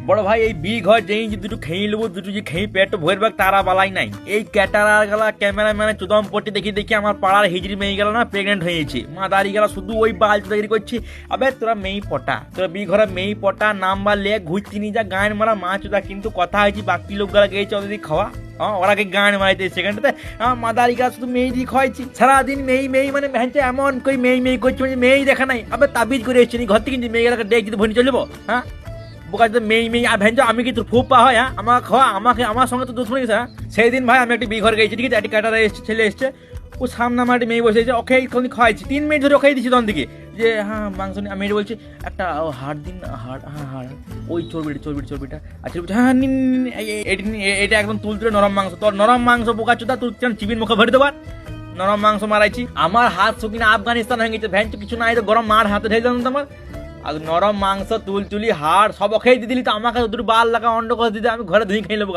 বড় ভাই এই বি ঘর যেই যে দুটো খেয়ে নেবো, দুটো যে খেয়ে পেট ভরবে তারা বালাই নাই। এই ক্যাটারার গেলা ক্যামেরাম্যানে চুদম পট্টি দেখি আমার পাড়ার হিজড়ি মেয়ে গেল না প্রেগনেন্ট হয়েছে, মা দাঁড়িয়ে গেল শুধু ওই বাল তৈরি করছি। আবে তোরা মেয়ে পটা, তোরা বি ঘরে মেয়ে পটা নাম্বার লে ঘুরতে নিয়ে যা গান মারা মা চুদা। কিন্তু কথা হয়েছি বাকি লোকগুলা গেছে ওদের খাওয়া, ওরাকে গান মারাইতে সেখানটাতে মাদারি গাছ শুধু মেয়ে দিয়ে খাওয়াইছি সারাদিন। মেয়ে মানে ভ্যানটা এমন কই মেয়ে করছি মানে মেয়েই দেখা নাই। আবে তাবিজ করে এসছি ঘর থেকে কিন্তু মেয়েগুলোকে ডেকে দিতে ভনি চলে যাবো। হ্যাঁ বোকা মেয়ে আর ভ্যান আমি কি তোর ফুপা হয়? হ্যাঁ আমার খাওয়া আমাকে আমার সঙ্গে তো দুশ্মনী গেছে। হ্যাঁ সেই দিন ভাই আমি একটা বি ঘর গেছি, ঠিক আছে, একটা ক্যাটারে এসছে, ছেলে এসছে, ও সামনে আমার একটা মেয়ে বসেছে, ওকে এক্ষুনি খাওয়াইছি 3 মিনিট ধরে ওকে দিচ্ছি তখন দিকে যে হ্যাঁ মাংস নিয়ে। আমি এটা বলছি একটা হাড় দিন, হাড়, হ্যাঁ হাড় ওই চর্বিটা। আচ্ছা বলছি হ্যাঁ নিন, এটা একদম তুলতুলে নরম মাংস। তোর নরম মাংস বোকা চোদা, তুই চিবির মুখে ভরে দেবার নরম মাংস মারাইছি। আমার হাত শুকিনা আফগানিস্তান হয়ে গেছে, ভ্যান তো কিছু নাই তো গরম মার হাতে ঢেলে দিলাম তোমার। আর নরম মাংস তুলতুলি হাড় সব খেয়ে দিয়ে দিলি তো আমাকে দুটো বাল লাগা অন্ড করে দিতে আমি ঘরে ধুয়ে খেয়ে নেবো।